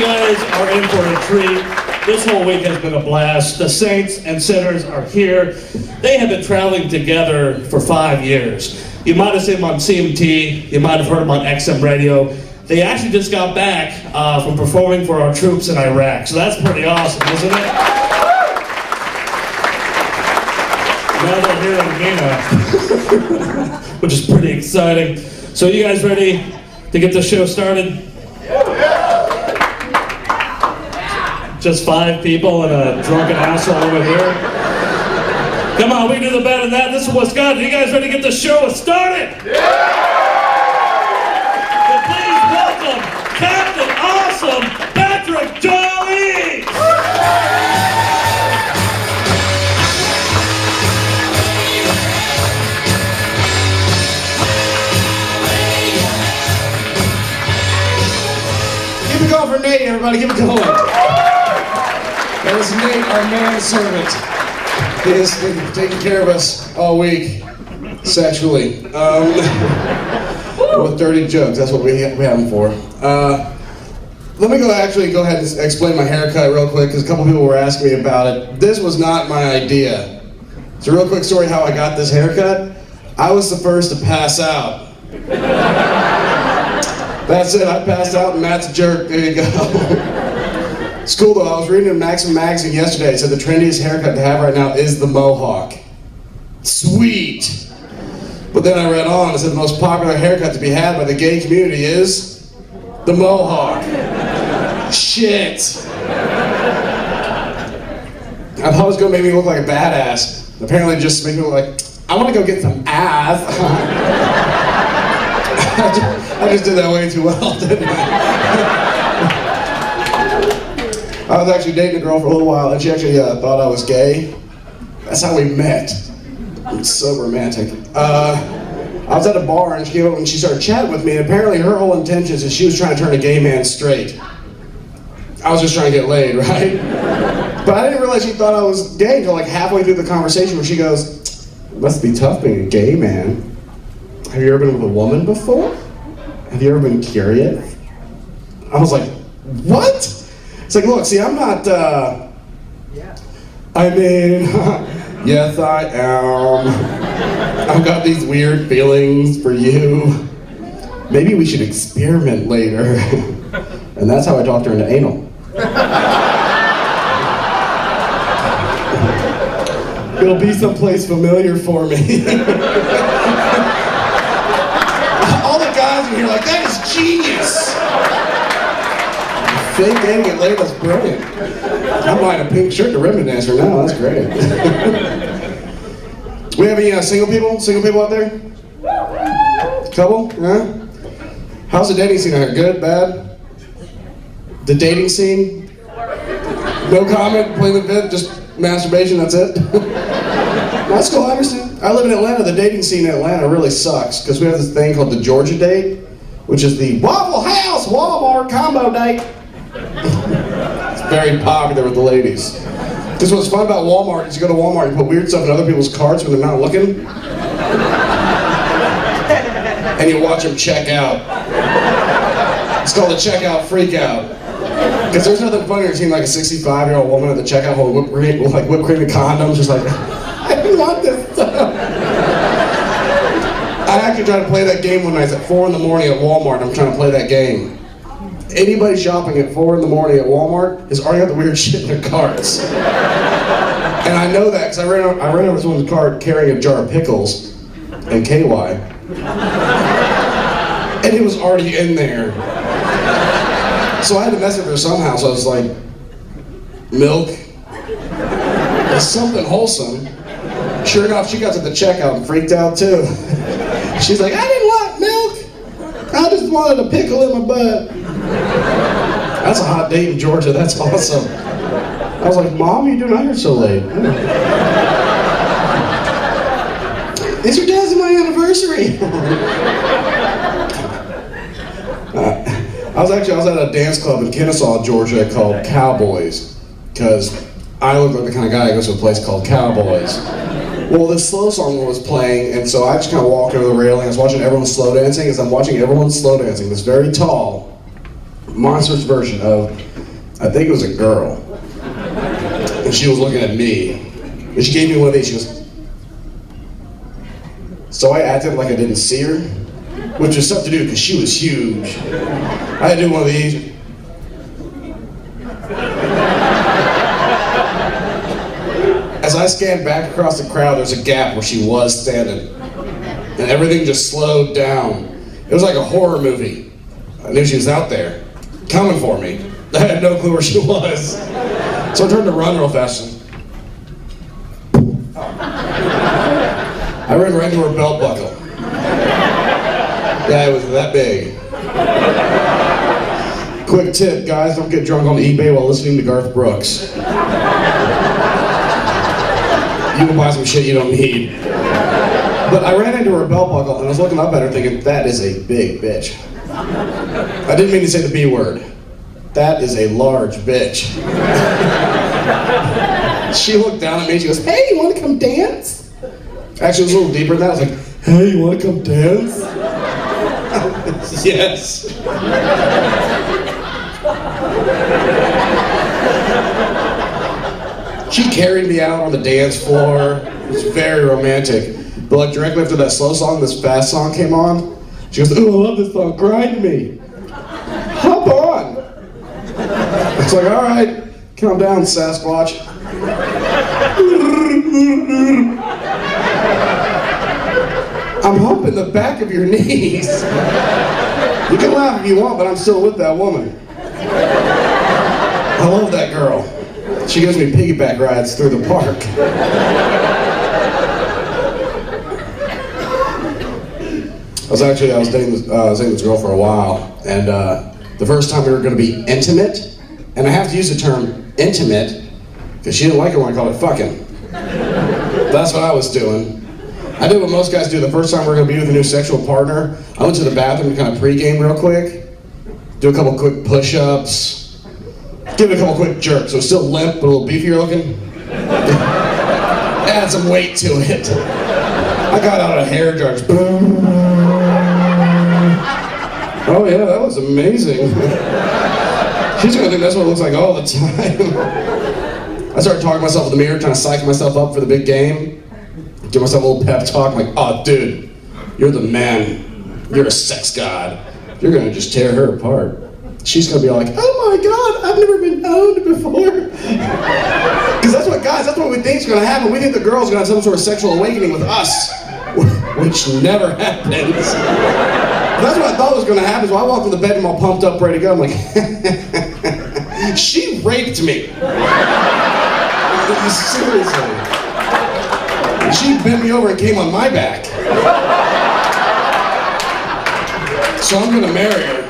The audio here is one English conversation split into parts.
guys are in for a treat. This whole week has been a blast. The Saints and Sinners are here. They have been traveling together for 5 years. You might have seen them on CMT. You might have heard them on XM Radio. They actually just got back from performing for our troops in Iraq. So that's pretty awesome, isn't it? Now they're here in Neenah, which is pretty exciting. So you guys ready to get the show started? Just 5 people and a drunken asshole over here. Come on, we can do the better than that. This is what's got. You guys ready to get the show started? So please welcome Captain Awesome Patrick Jolly. Give it going for Nate, everybody. Give it going. That was Nate, our manservant. He has been taking care of us all week, sexually. With dirty jokes, that's what we have him for. Let me go ahead and explain my haircut real quick, because a couple people were asking me about it. This was not my idea. It's a real quick story how I got this haircut. I was the first to pass out. That's it, I passed out and Matt's a jerk, there you go. It's cool though, I was reading in Maxim magazine yesterday, it said the trendiest haircut to have right now is the mohawk. Sweet! But then I read on, it said the most popular haircut to be had by the gay community is the mohawk. Shit! I thought it was gonna make me look like a badass. Apparently just make me look like, I wanna go get some ass. I just did that way too well, didn't I? I was actually dating a girl for a little while, and she actually thought I was gay. That's how we met. It's so romantic. I was at a bar, and she came up and she started chatting with me, and apparently her whole intentions is she was trying to turn a gay man straight. I was just trying to get laid, right? But I didn't realize she thought I was gay until like halfway through the conversation where she goes, "It must be tough being a gay man. Have you ever been with a woman before? Have you ever been curious?" I was like, what? It's like, look, see, I'm not, I mean, yes, I am. I've got these weird feelings for you. Maybe we should experiment later. And that's how I talked her into anal. It'll be someplace familiar for me. You're like, that is genius! Fake getting it laid, that's brilliant. I'm buying a pink shirt to ribbon dancer now, that's great. We have any single people? Single people out there? Couple? Yeah? How's the dating scene out here? Good? Bad? The dating scene? No comment, plain the bit, just masturbation, that's it? That's cool, I understand. I live in Atlanta. The dating scene in Atlanta really sucks because we have this thing called the Georgia date, which is the Waffle House Walmart combo date. It's very popular with the ladies. Because what's fun about Walmart is you go to Walmart and put weird stuff in other people's carts when they're not looking. And you watch them check out. It's called the checkout freakout. Because there's nothing funnier than seeing like a 65-year-old woman at the checkout holding whipped cream and condoms, just like, I want this stuff. I actually tried to play that game one night at 4 in the morning at Walmart. I'm trying to play that game. Anybody shopping at 4 in the morning at Walmart has already got the weird shit in their carts. And I know that because I ran over someone's cart carrying a jar of pickles and KY. And it was already in there. So I had to mess with her somehow, so I was like, milk? It's something wholesome. Sure enough, she got to the checkout and freaked out too. She's like, I didn't want milk. I just wanted a pickle in my butt. That's a hot date in Georgia, that's awesome. I was like, Mom, what are you doing out here so late? It's your dad's and my anniversary. I was at a dance club in Kennesaw, Georgia called Cowboys, because I look like the kind of guy who goes to a place called Cowboys. Well, this slow song was playing, and so I just kind of walked over the railing. I was watching everyone slow dancing. As I'm watching everyone slow dancing, this very tall, monstrous version of I think it was a girl. And she was looking at me. And she gave me one of these, she goes, so I acted like I didn't see her, which was tough to do because she was huge. I had to do one of these. As I scanned back across the crowd, there's a gap where she was standing. And everything just slowed down. It was like a horror movie. I knew she was out there, coming for me. I had no clue where she was. So I turned to run real fast. I ran right into her belt buckle. Yeah, it was that big. Quick tip, guys, don't get drunk on eBay while listening to Garth Brooks. You can buy some shit you don't need. But I ran into her belt buckle and I was looking up at her thinking, that is a big bitch. I didn't mean to say the B word. That is a large bitch. She looked down at me and she goes, hey, you want to come dance? Actually, it was a little deeper than that. I was like, hey, you want to come dance? Yes. She carried me out on the dance floor. It was very romantic. But like directly after that slow song, this fast song came on. She goes, oh, I love this song, grind me. Hop on. It's like, all right, calm down, Sasquatch. I'm humping the back of your knees. You can laugh if you want, but I'm still with that woman. I love that girl. She gives me piggyback rides through the park. I was dating this girl for a while, and the first time we were going to be intimate, and I have to use the term intimate because she didn't like it when I called it fucking. That's what I was doing. I did what most guys do the first time we're going to be with a new sexual partner. I went to the bathroom to kind of pregame real quick, do a couple quick push-ups, give it a couple quick jerks. So it's still limp, but a little beefier looking. Add some weight to it. I got out a hair dryer. Oh yeah, that was amazing. She's gonna think that's what it looks like all the time. I started talking to myself in the mirror, trying to psych myself up for the big game. Give myself a little pep talk, like, oh dude, you're the man. You're a sex god. You're gonna just tear her apart. She's gonna be like, oh my God, I've never been owned before. Because that's what we think is gonna happen. We think the girl's gonna have some sort of sexual awakening with us, which never happens. That's what I thought was gonna happen, so I walked in the bedroom all pumped up, ready to go. I'm like, she raped me. Seriously. She bent me over and came on my back. So I'm gonna marry her.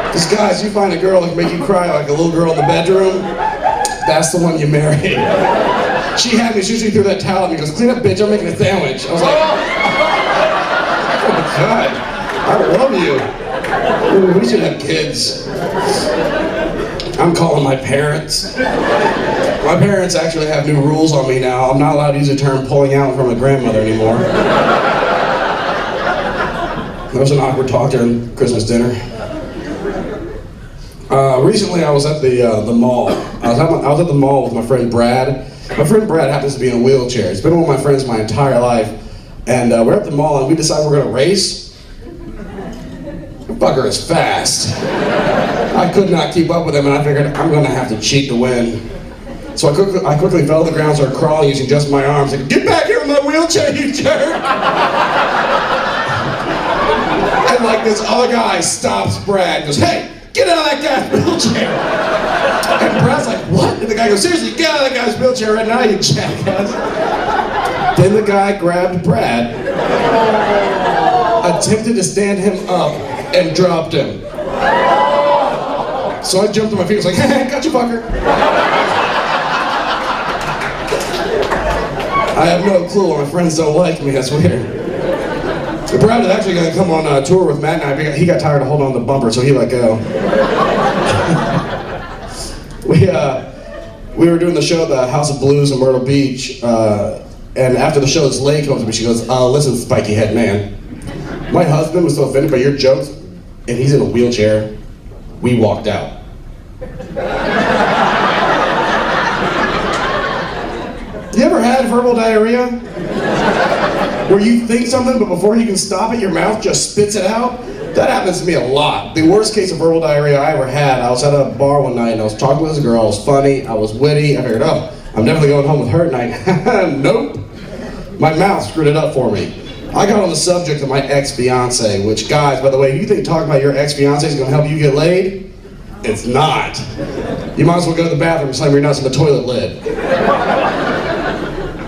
Because guys, you find a girl that can make you cry like a little girl in the bedroom, that's the one you marry. She had me, she threw that towel at me, goes, clean up bitch, I'm making a sandwich. I was like, oh my God, I love you. Ooh, we should have kids. I'm calling my parents. My parents actually have new rules on me now. I'm not allowed to use the term pulling out from a grandmother anymore. There was an awkward talk during Christmas dinner. Recently I was at the mall. I was at the mall with my friend Brad. My friend Brad happens to be in a wheelchair. He's been one of my friends my entire life. And we're at the mall and we decided we're gonna race. The fucker is fast. I could not keep up with him and I figured I'm gonna have to cheat to win. So I quickly fell to the ground, started crawling using just my arms. Like, get back here in my wheelchair, you jerk! And like this other guy stops Brad and goes, hey, get out of that guy's wheelchair! And Brad's like, what? And the guy goes, seriously, get out of that guy's wheelchair right now, you jackass. Then the guy grabbed Brad, attempted to stand him up, and dropped him. So I jumped on my feet, was like, got you, fucker. I have no clue why my friends don't like me, that's weird. Brad was actually going to come on a tour with Matt and I. He got tired of holding on to the bumper, so he let go. We were doing the show at the House of Blues in Myrtle Beach, and after the show, this lady comes to me, she goes, listen, spiky head man, my husband was so offended by your jokes, and he's in a wheelchair, we walked out. You ever had verbal diarrhea? Where you think something, but before you can stop it, your mouth just spits it out? That happens to me a lot. The worst case of verbal diarrhea I ever had, I was at a bar one night and I was talking with this girl. I was funny, I was witty. I figured, oh, I'm definitely going home with her tonight. Nope. My mouth screwed it up for me. I got on the subject of my ex-fiance, which, guys, by the way, if you think talking about your ex-fiance is going to help you get laid, it's not. You might as well go to the bathroom and slam your nuts in the toilet lid.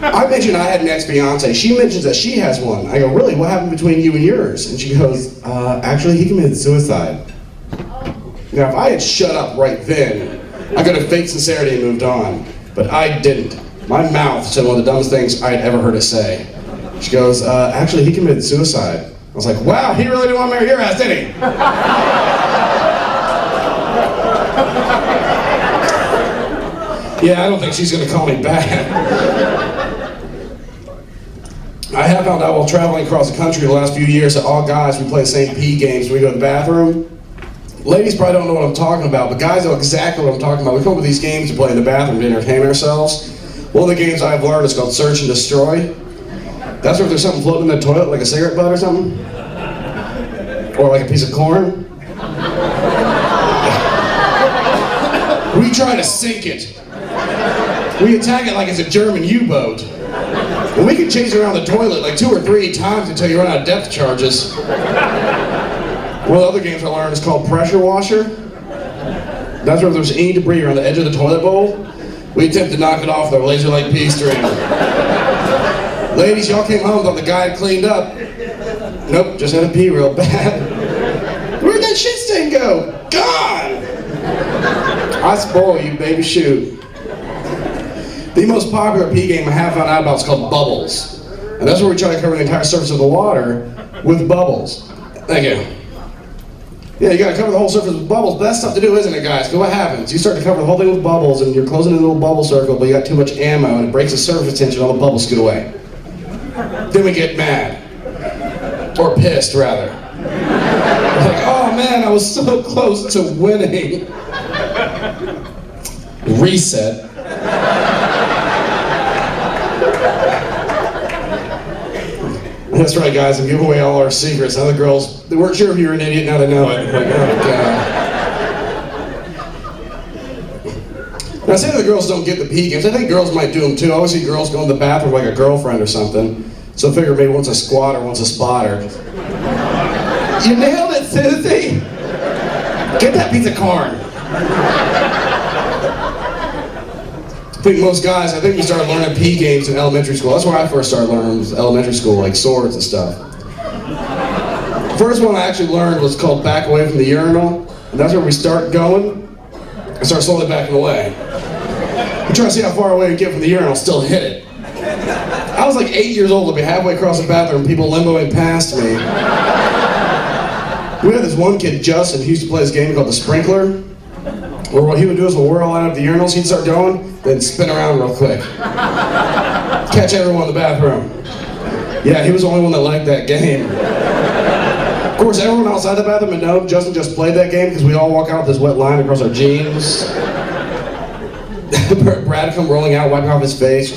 I mentioned I had an ex-fiance. She mentions that she has one. I go, really? What happened between you and yours? And she goes, actually, he committed suicide. Now, if I had shut up right then, I could have faked sincerity and moved on. But I didn't. My mouth said one of the dumbest things I had ever heard it say. She goes, actually, he committed suicide. I was like, wow, he really didn't want to marry your ass, did he? Yeah, I don't think she's going to call me back. I have found out while traveling across the country the last few years that all guys, we play the same pee games when we go to the bathroom. Ladies probably don't know what I'm talking about, but guys know exactly what I'm talking about. We come up with these games to play in the bathroom to entertain ourselves. One of the games I've learned is called Search and Destroy. That's where if there's something floating in the toilet, like a cigarette butt or something, or like a piece of corn, we try to sink it. We attack it like it's a German U-boat. And we can chase around the toilet like 2 or 3 times until you run out of depth charges. One of the other games I learned is called Pressure Washer. That's where if there's any debris around the edge of the toilet bowl, we attempt to knock it off with our laser-like pee stream. Ladies, y'all came home, thought the guy had cleaned up. Nope, just had to pee real bad. Where'd that shit stain go? Gone! I spoil you, baby, shoot. The most popular pee game I have found out about is called Bubbles. And that's where we try to cover the entire surface of the water with bubbles. Thank you. Yeah, you gotta cover the whole surface with bubbles, but that's tough to do, isn't it, guys? Because what happens? You start to cover the whole thing with bubbles, and you're closing a little bubble circle, but you got too much ammo, and it breaks the surface tension, all the bubbles scoot away. Then we get mad. Or pissed, rather. It's like, oh man, I was so close to winning. Reset. That's right, guys, I'm giving away all our secrets. Now the girls, they weren't sure if you were an idiot, now they know it. Like, oh, God. Now, I say that the girls don't get the pee games. I think girls might do them, too. I always see girls go in the bathroom like a girlfriend or something. So I figure maybe one's a squatter, one's a spotter. You nailed it, Susie! Get that piece of corn. I think most guys, I think we started learning pee games in elementary school. That's where I first started learning, was elementary school, like swords and stuff. The first one I actually learned was called Back Away from the Urinal. And that's where we start going and start slowly backing away. We try to see how far away we get from the urinal, still hit it. I was like 8 years old to be halfway across the bathroom, people limboing past me. We had this one kid, Justin, who used to play this game called the Sprinkler. Or what he would do is when we're all out of the urinals, he'd start going, then spin around real quick. Catch everyone in the bathroom. Yeah, he was the only one that liked that game. Of course, everyone outside the bathroom would know Justin just played that game because we all walk out with this wet line across our jeans. Brad come rolling out, wiping off his face.